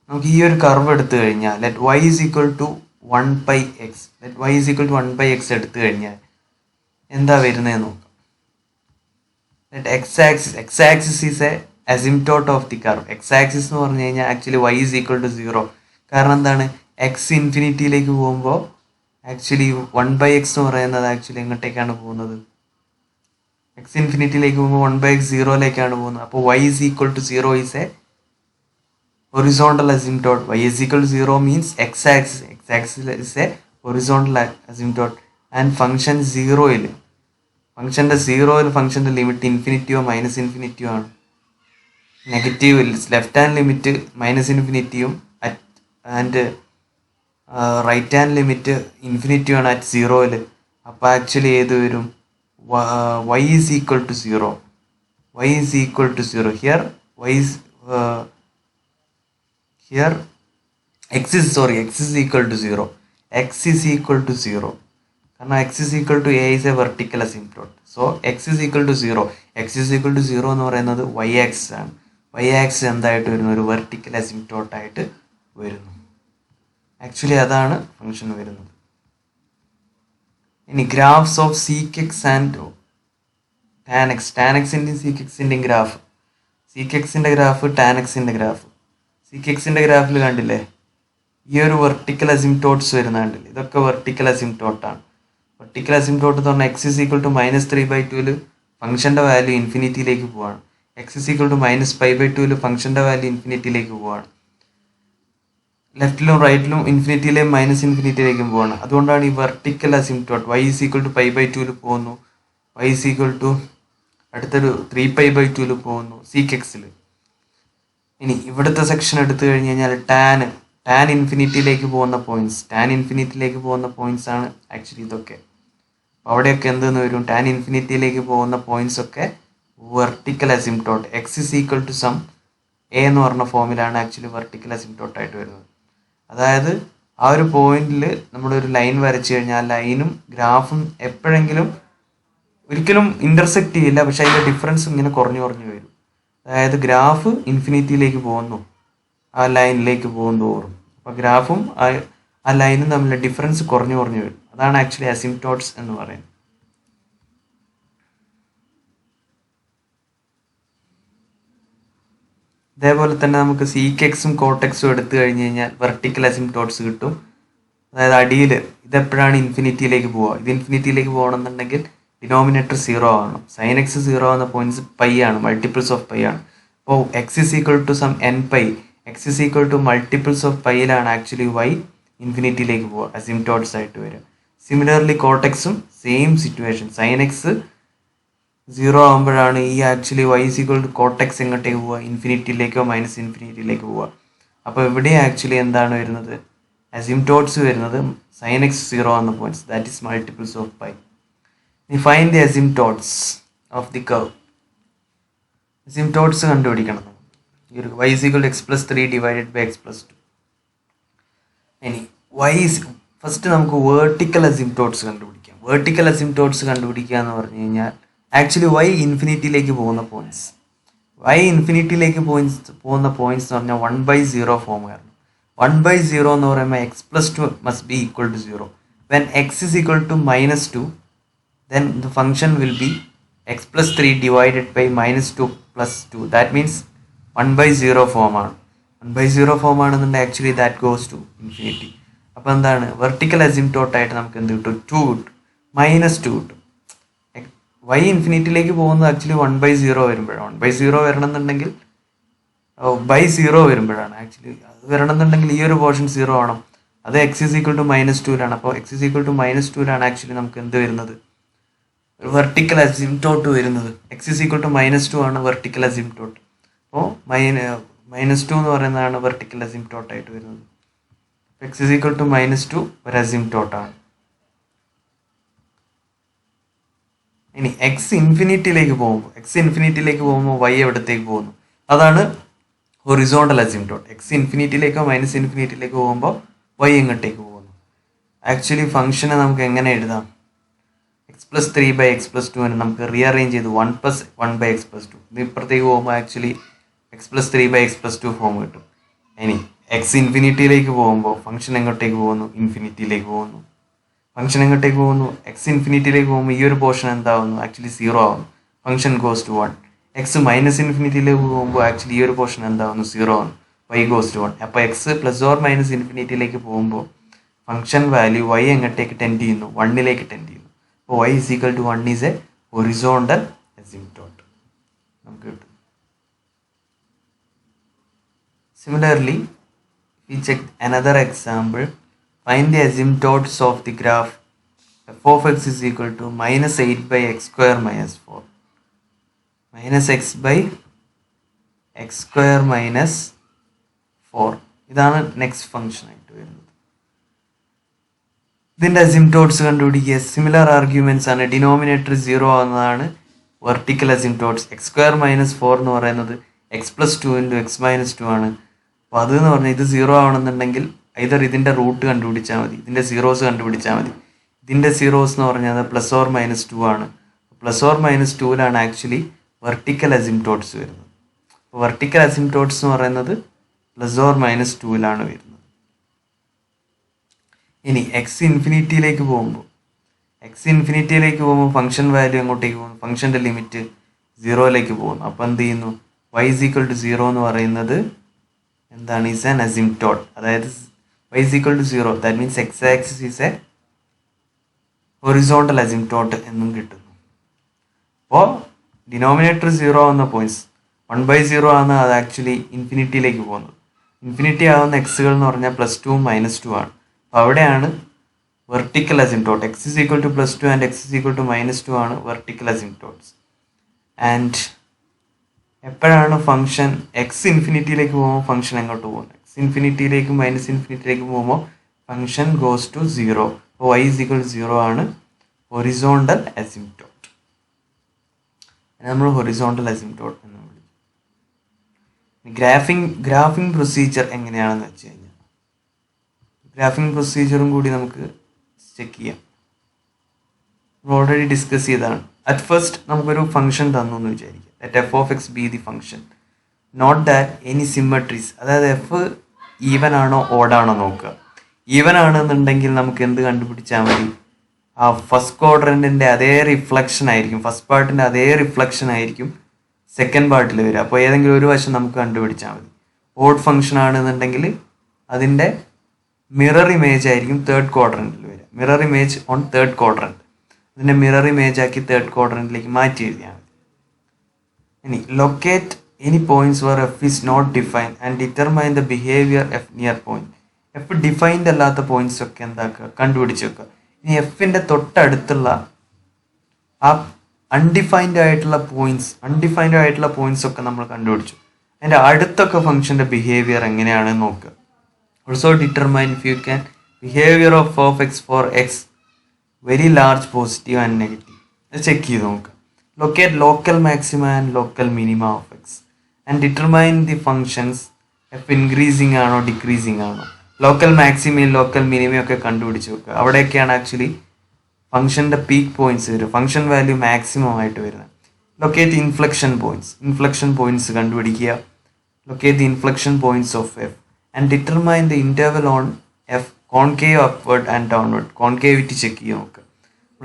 നമുക്ക് ഈ ഒരു കർവ് എടുത്തു കഴിഞ്ഞാൽ let y is equal to 1/x എടുത്തു കഴിഞ്ഞാൽ എന്താ വരുന്നതെന്ന് നോക്കാം. x-axis is a asymptote of the curve. x-axis എന്ന് പറഞ്ഞു കഴിഞ്ഞാൽ actually y is equal to 0. കാരണം എന്താണ്, എക്സ് ഇൻഫിനിറ്റിയിലേക്ക് പോകുമ്പോൾ ആക്ച്വലി 1/x എന്ന് പറയുന്നത് ആക്ച്വലി എങ്ങോട്ടേക്കാണ് പോകുന്നത്, എക്സ് ഇൻഫിനിറ്റിയിലേക്ക് പോകുമ്പോൾ 1/x 0യിലേക്കാണ് പോകുന്നത്. അപ്പോൾ y is equal to 0 is a horizontal asymptote. Y is equal to 0 means x-axis is a horizontal asymptote and function 0യിൽ ഫംഗ്ഷൻ്റെ 0യിൽ ഫംഗ്ഷൻ്റെ ലിമിറ്റ് ഇൻഫിനിറ്റിയോ മൈനസ് ഇൻഫിനിറ്റിയോ ആണ്. Negative left hand limit minus ഇൻഫിനിറ്റിയും ആൻഡ് റൈറ്റ് ഹാൻഡ് ലിമിറ്റ് ഇൻഫിനിറ്റിയും ആണ് അറ്റ് 0യിൽ. അപ്പോൾ ആക്ച്വലി ഏത് വരും, y is equal to 0. y is equal to 0. Here x is equal to 0. x is equal to 0 കാരണം x is equal to a is a vertical asymptote. So x is equal to 0. x is equal to 0 എന്ന് പറയുന്നത് y axis ആണ്. y axis എന്തായിട്ട് വരുന്നു, ഒരു വെർട്ടിക്കൽ അസിംപ്റ്റോട്ട് ആയിട്ട് വരുന്നു. ആക്ച്വലി അതാണ് ഫംഗ്ഷൻ വരുന്നത്. ഇനി graphs of sec X and tan X. Tan എക്സിൻ്റെയും സീക്ക് എക്സിൻ്റെയും ഗ്രാഫ്, സീക്ക് എക്സിൻ്റെ ഗ്രാഫ് ടാൻ എക്സിൻ്റെ ഗ്രാഫ്. സീക്ക് എക്സിൻ്റെ ഗ്രാഫിൽ കണ്ടില്ലേ ഈ ഒരു വെർട്ടിക്കൽ അസിംപ്റ്റോട്ട്സ് വരുന്ന കണ്ടില്ലേ, ഇതൊക്കെ വെർട്ടിക്കൽ അസിംപ്റ്റോട്ടാണ്. വെർട്ടിക്കൽ അസിംപ്റ്റോട്ട് എന്ന് പറഞ്ഞാൽ എക്സ് ഇസ് ഈക്വൽ ടു -3/2 ഫംഗ്ഷൻ്റെ വാല്യൂ ഇൻഫിനിറ്റിയിലേക്ക് പോവാണ്. എക്സ് ഇസ് ഈക്വൽ ടു -5/2 ഫംഗ്ഷൻ്റെ വാല്യൂ ഇൻഫിനിറ്റിയിലേക്ക് പോവാണ്. ലെഫ്റ്റിലും റൈറ്റിലും ഇൻഫിനിറ്റിയിലെയും മൈനസ് ഇൻഫിനിറ്റിയിലേക്കും പോവാണ്. അതുകൊണ്ടാണ് ഈ vertical asymptote y is equal to π/2 പോകുന്നു, y ഇസ് ഈക്വൽ ടു അടുത്തൊരു 3π/2 പോകുന്നു സീക്ക് എക്സിൽ. ഇനി ഇവിടുത്തെ സെക്ഷൻ എടുത്തു കഴിഞ്ഞ് കഴിഞ്ഞാൽ ടാൻ ഇൻഫിനിറ്റിയിലേക്ക് പോകുന്ന പോയിന്റ്സ് ആണ് ആക്ച്വലി ഇതൊക്കെ. അവിടെയൊക്കെ എന്തെന്ന് വരും, ടാൻ ഇൻഫിനിറ്റിയിലേക്ക് പോകുന്ന പോയിന്റ്സ് ഒക്കെ vertical asymptote. X is equal to some A എന്ന് പറഞ്ഞ ഫോമിലാണ് ആക്ച്വലി വെർട്ടിക്കൽ അസിംപ്റ്റോട്ടായിട്ട് വരുന്നത്. അതായത് ആ ഒരു പോയിന്റിൽ നമ്മളൊരു ലൈൻ വരച്ചു കഴിഞ്ഞാൽ ലൈനും ഗ്രാഫും എപ്പോഴെങ്കിലും ഒരിക്കലും ഇന്റർസെക്റ്റ് ചെയ്യില്ല, പക്ഷെ അതിൻ്റെ ഡിഫറൻസ് ഇങ്ങനെ കുറഞ്ഞു വരും. അതായത് ഗ്രാഫ് ഇൻഫിനിറ്റിയിലേക്ക് പോകുന്നു ആ ലൈനിലേക്ക് പോകും തോറും, അപ്പോൾ ഗ്രാഫും ആ ലൈനും തമ്മിലുള്ള ഡിഫറൻസ് കുറഞ്ഞു വരും. അതാണ് ആക്ച്വലി അസിംപ്റ്റോട്ട്സ് എന്ന് പറയുന്നത്. അതേപോലെ തന്നെ നമുക്ക് സീക്ക് എക്സും കോട്ടെക്സും എടുത്തു കഴിഞ്ഞ് കഴിഞ്ഞാൽ വെർട്ടിക്കൽ അസിംപ്റ്റോട്ട്സ് കിട്ടും. അതായത് അടിയിൽ ഇതെപ്പോഴാണ് ഇൻഫിനിറ്റിയിലേക്ക് പോവുക, ഇത് ഇൻഫിനിറ്റിയിലേക്ക് പോകണമെന്നുണ്ടെങ്കിൽ ഡിനോമിനേറ്റർ 0 ആവണം. സൈൻ എക്സ് 0 എന്ന പോയിന്റ്സ് പൈ ആണ്, മൾട്ടിപ്പിൾസ് ഓഫ് പൈ ആണ്. അപ്പോൾ X is equal to some n pi, X is equal to multiples of പൈയിലാണ് ആക്ച്വലി y ഇൻഫിനിറ്റിയിലേക്ക് പോവുക, അസിംപ്റ്റോട്ട്സ് ആയിട്ട് വരിക. സിമിലർലി കോട്ടെക്സും സെയിം സിറ്റുവേഷൻ, സൈൻ എക്സ് 0 ആകുമ്പോഴാണ് ഈ actually y is equal to cot X എങ്ങോട്ടേക്ക് പോവുക, ഇൻഫിനിറ്റിയിലേക്കോ മൈനസ് ഇൻഫിനിറ്റിയിലേക്ക് പോവുക. അപ്പോൾ ഇവിടെ ആക്ച്വലി എന്താണ് വരുന്നത്, അസിംപ്റ്റോട്ട്സ് വരുന്നത് സൈൻ എക്സ് 0 എന്ന points, that is multiples of pi. Find the asymptotes of the curve. Asymptotes കണ്ടുപിടിക്കണം. ഈ ഒരു y is equal to x+3 divided by x+2. ഇനി ഫസ്റ്റ് നമുക്ക് വേർട്ടിക്കൽ അസിംപ്റ്റോട്ട്സ് കണ്ടുപിടിക്കാം. വേർട്ടിക്കൽ അസിംപ്റ്റോട്ട്സ് കണ്ടുപിടിക്കുക എന്ന് പറഞ്ഞു കഴിഞ്ഞാൽ ആക്ച്വലി y ഇൻഫിനിറ്റിയിലേക്ക് പോകുന്ന പോയിന്റ്സ്, പോകുന്ന പോയിന്റ്സ് എന്ന് പറഞ്ഞാൽ 1/0 ഫോം കാരണം. 1/0 എന്ന് പറയുമ്പോൾ x+2 must be equal to 0. When x is equal to -2, then the function will be x+3 divided by -2 + 2. That means 1/0 form ആണ്. 1/0 ഫോം ആണെന്നുണ്ടെങ്കിൽ actually that goes to infinity. അപ്പോൾ എന്താണ് വെർട്ടിക്കൽ അസിംപ്റ്റോട്ടായിട്ട് നമുക്ക് എന്ത് കിട്ടും, 2 കിട്ടും, -2 കിട്ടും. y ഇൻഫിനിറ്റിയിലേക്ക് പോകുന്നത് ആക്ച്വലി 1/0 വരുമ്പോഴാണ്. 1/0 വരണമെന്നുണ്ടെങ്കിൽ by0 വരുമ്പോഴാണ് ആക്ച്വലി അത് വരണമെന്നുണ്ടെങ്കിൽ ഈ ഒരു പോർഷൻ 0 ആവണം. അത് x is equal to -2 അപ്പോൾ x is equal to -2 actually നമുക്ക് എന്ത് വരുന്നത്, ഒരു വെർട്ടിക്കൽ അസിംപ്റ്റോട്ട് വരുന്നത്. x is equal to -2 ആണ് വെർട്ടിക്കൽ അസിംപ്റ്റോട്ട്. അപ്പോൾ -2 എന്ന് പറയുന്നതാണ് വെർട്ടിക്കൽ അസിംപ്റ്റോട്ടായിട്ട് വരുന്നത്. x is equal to -2 ഒരു അസിംപ്റ്റോട്ടാണ്. ഇനി എക്സ് ഇൻഫിനിറ്റിയിലേക്ക് പോകുമ്പോൾ y എവിടത്തേക്ക് പോകുന്നു, അതാണ് ഹൊറിസോണ്ടൽ അസിംപ്റ്റോട്ട്. എക്സ് ഇൻഫിനിറ്റിയിലേക്കോ മൈനസ് ഇൻഫിനിറ്റിയിലേക്കോ പോകുമ്പോൾ y എങ്ങോട്ടേക്ക് പോകുന്നു. ആക്ച്വലി ഫംഗ്ഷനെ നമുക്ക് എങ്ങനെ എഴുതാം, x+3/x+2 നമുക്ക് റീഅറേഞ്ച് ചെയ്ത് 1 + 1/x+2 ഇത് ഇപ്പുറത്തേക്ക് പോകുമ്പോൾ ആക്ച്വലി x+3/x+2 ഫോം കിട്ടും. ഇനി എക്സ് ഇൻഫിനിറ്റിയിലേക്ക് പോകുമ്പോൾ ഫംഗ്ഷൻ എങ്ങോട്ടേക്ക് പോകുന്നു, ഇൻഫിനിറ്റിയിലേക്ക് പോകുന്നു. ഫംഗ്ഷൻ എങ്ങോട്ടേക്ക് പോകുന്നു? എക്സ് ഇൻഫിനിറ്റിയിലേക്ക് പോകുമ്പോൾ ഈ ഒരു പോർഷൻ എന്താവുന്നു? ആക്ച്വലി 0 ആവുന്നു. Function goes to 1. X minus ഇൻഫിനിറ്റിയിലേക്ക് പോകുമ്പോൾ ആക്ച്വലി ഈ ഒരു പോർഷൻ എന്താവുന്നു? 0 ആവുന്നു. Y goes to 1. അപ്പോൾ എക്സ് പ്ലസ് ഓർ മൈനസ് ഇൻഫിനിറ്റിയിലേക്ക് പോകുമ്പോൾ ഫംഗ്ഷൻ വാല്യൂ വൈ എങ്ങോട്ടേക്ക് ടെൻഡ് ചെയ്യുന്നു? 1ലേക്ക് ടെൻഡ് ചെയ്യുന്നു. അപ്പോൾ y is equal to 1 is a horizontal asymptote നമുക്ക് കിട്ടും. Similarly, we check another example. Find the asymptotes of the graph f of x is equal to minus 8 by x square minus 4. Minus x by x square minus 4. ഇതാണ് നെക്സ്റ്റ് ഫംഗ്ഷൻ ആയിട്ട് വരുന്നത്. ഇതിൻ്റെ അസിംപ്റ്റോട്ട്സ് കണ്ടുപിടിക്കുക. സിമിലർ ആർഗ്യുമെന്റ്സ് ആണ്. ഡിനോമിനേറ്റർ 0 ആവുന്നതാണ് വെർട്ടിക്കൽ അസിംപ്റ്റോട്ട്സ്. എക്സ് സ്ക്വയർ മൈനസ് 4 എന്ന് പറയുന്നത് X plus 2 into X minus 2 ആണ്. അപ്പോൾ അത് എന്ന് പറഞ്ഞാൽ ഇത് 0 ആവണമെന്നുണ്ടെങ്കിൽ ഐതർ ഇതിൻ്റെ റൂട്ട് കണ്ടുപിടിച്ചാൽ മതി, ഇതിൻ്റെ സീറോസ് കണ്ടുപിടിച്ചാൽ മതി. ഇതിൻ്റെ സീറോസ് എന്ന് പറഞ്ഞാൽ പ്ലസ് ഓർ മൈനസ് 2 ആണ്. പ്ലസ് ഓർ മൈനസ് 2ലാണ് ആക്ച്വലി വെർട്ടിക്കൽ അസിംപ്റ്റോട്ട്സ് വരുന്നത്. അപ്പോൾ വെർട്ടിക്കൽ അസിംപ്റ്റോട്ട്സ് എന്ന് പറയുന്നത് പ്ലസ് ഓർ മൈനസ് 2ലാണ് വരുന്നത്. ഇനി എക്സ് ഇൻഫിനിറ്റിയിലേക്ക് പോകുമ്പോൾ ഫംഗ്ഷൻ വാല്യൂ എങ്ങോട്ടേക്ക് പോകുന്നു? ഫംഗ്ഷൻ്റെ ലിമിറ്റ് 0ലേക്ക് പോകുന്നു. അപ്പോൾ എന്ത് ചെയ്യുന്നു? y is equal to 0 എന്ന് പറയുന്നത് എന്താണ്? Is an asymptote. അതായത് y is equal to 0, that means X axis is a horizontal asymptote എന്നും കിട്ടുന്നു. അപ്പോൾ ഡിനോമിനേറ്റർ 0 ആവുന്ന പോയിന്റ്സ് 1/0 ആണ്. അത് ആക്ച്വലി ഇൻഫിനിറ്റിയിലേക്ക് പോകുന്നത്. ഇൻഫിനിറ്റി ആവുന്ന എക്സുകൾ എന്ന് പറഞ്ഞാൽ +2 -2 ആണ്. അപ്പോൾ അവിടെയാണ് vertical asymptote. X is equal to +2 and X is equal to -2 ആണ് വെർട്ടിക്കൽ അസിംപ്റ്റോട്ട്സ്. ആൻഡ് എപ്പോഴാണ് ഫംഗ്ഷൻ എക്സ് ഇൻഫിനിറ്റിയിലേക്ക് പോകുമ്പോൾ ഫംഗ്ഷൻ എങ്ങോട്ട് പോകുന്നത്? എക്സ് ഇൻഫിനിറ്റിയിലേക്കും മൈനസ് ഇൻഫിനിറ്റിയിലേക്കും പോകുമ്പോൾ ഫംഗ്ഷൻ ഗോസ് ടു 0. അപ്പോൾ y is equal to 0 ആണ് ഹൊറിസോണ്ടൽ അസിംപ്റ്റോട്ട്. നമ്മൾ ഹൊറിസോണ്ടൽ അസിംപ്റ്റോട്ട് എന്ന് വിളിക്കും. ഗ്രാഫിംഗ് പ്രൊസീജിയർ എങ്ങനെയാണെന്ന് വെച്ച് കഴിഞ്ഞാൽ ഗ്രാഫിംഗ് പ്രൊസീജിയറും കൂടി നമുക്ക് ചെക്ക് ചെയ്യാം. നമ്മൾ ഓൾറെഡി ഡിസ്കസ് ചെയ്തതാണ്. അറ്റ് ഫസ്റ്റ് നമുക്കൊരു ഫംഗ്ഷൻ തന്നു എന്ന് വിചാരിക്കുക. That F of X be the function not that any symmetries. അതായത് എഫ് ഈവൻ ആണോ ഓഡാണോ നോക്കുക. ഈവൻ ആണെന്നുണ്ടെങ്കിൽ നമുക്ക് എന്ത് കണ്ടുപിടിച്ചാൽ മതി? ആ ഫസ്റ്റ് ക്വാഡ്രൻറ്റിൻ്റെ അതേ റിഫ്ലക്ഷൻ ആയിരിക്കും, ഫസ്റ്റ് പാർട്ടിൻ്റെ അതേ റിഫ്ലക്ഷൻ ആയിരിക്കും സെക്കൻഡ് പാർട്ടിൽ വരിക. അപ്പോൾ ഏതെങ്കിലും ഒരു വശം നമുക്ക് കണ്ടുപിടിച്ചാൽ മതി. ഓഡ് ഫംഗ്ഷൻ ആണെന്നുണ്ടെങ്കിൽ അതിൻ്റെ മിറർ ഇമേജ് ആയിരിക്കും തേർഡ് ക്വാഡ്രൻറ്റിൽ വരിക. Mirror image on third quadrant. അതിൻ്റെ മിറർ ഇമേജ് ആക്കി തേർഡ് ക്വാഡ്രൻറ്റിലേക്ക് മാറ്റി എഴുതിയാൽ മതി. ഇനി locate any points where f is not defined and determine the behavior f near point. F defined അല്ലാത്ത പോയിന്റ്സ് ഒക്കെ എന്താക്കുക? കണ്ടുപിടിച്ച് വെക്കുക. ഇനി എഫിൻ്റെ തൊട്ടടുത്തുള്ള ആ അൺഡിഫൈൻഡ് ആയിട്ടുള്ള പോയിന്റ്സ് ഒക്കെ നമ്മൾ കണ്ടുപിടിച്ചു. അതിൻ്റെ അടുത്തൊക്കെ ഫംഗ്ഷൻ്റെ ബിഹേവിയർ എങ്ങനെയാണെന്ന് നോക്കുക. Also determine if you can behaviour of x for x very large positive and negative. അത് ചെക്ക് ചെയ്ത് നോക്കുക. Locate local maxima and local minima of x and determine the functions f increasing ആണോ ഡിക്രീസിങ് ആണോ. ലോക്കൽ മാക്സിമയും ലോക്കൽ മിനിമയും ഒക്കെ കണ്ടുപിടിച്ച് വെക്കുക. അവിടെയൊക്കെയാണ് ആക്ച്വലി ഫംഗ്ഷൻ്റെ പീക്ക് പോയിന്റ്സ് വരും, ഫംഗ്ഷൻ വാല്യൂ മാക്സിമം ആയിട്ട് വരുന്നത്. ലൊക്കേറ്റ് ഇൻഫ്ലക്ഷൻ പോയിന്റ്സ് കണ്ടുപിടിക്കുക. Locate the inflection points of f and determine the interval on F concave upward and downward. Concavity check ചെയ്ത് നോക്കുക.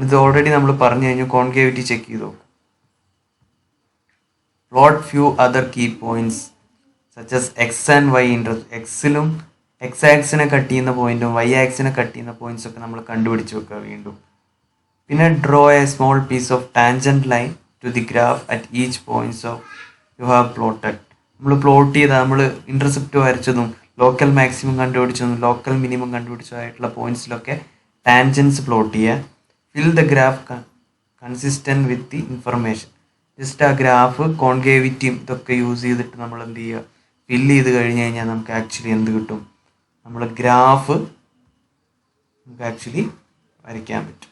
ഇത് ഓൾറെഡി നമ്മൾ പറഞ്ഞു കഴിഞ്ഞു. കോൺകേവിറ്റി ചെക്ക് ചെയ്ത് നോക്കുക. Plot few other key points such as X and Y എക്സിലും എക്സ് ആക്സിനെ കട്ട് ചെയ്യുന്ന പോയിന്റും വൈ ആക്സിനെ കട്ട് ചെയ്യുന്ന പോയിന്റ്സ് ഒക്കെ നമ്മൾ കണ്ടുപിടിച്ച് വെക്കുക വീണ്ടും. പിന്നെ draw a small piece of tangent line to the graph at each points of you have plotted. നമ്മൾ പ്ലോട്ട് ചെയ്ത നമ്മൾ ഇൻ്റർസെപ്റ്റ് വരച്ചതും ലോക്കൽ മാക്സിമം കണ്ടുപിടിച്ചതും ലോക്കൽ മിനിമം കണ്ടുപിടിച്ചതായിട്ടുള്ള പോയിന്റ്സിലൊക്കെ ടാൻജൻസ് പ്ലോട്ട് ചെയ്യുക. Fill the graph consistent with the information. Just ആ ഗ്രാഫ് കോൺകേവിറ്റിയും ഇതൊക്കെ യൂസ് ചെയ്തിട്ട് നമ്മൾ എന്ത് ചെയ്യുക? ഫില്ല് ചെയ്ത് കഴിഞ്ഞ് കഴിഞ്ഞാൽ നമുക്ക് ആക്ച്വലി എന്ത് കിട്ടും? നമ്മൾ ഗ്രാഫ് നമുക്ക് ആക്ച്വലി വരയ്ക്കാൻ പറ്റും.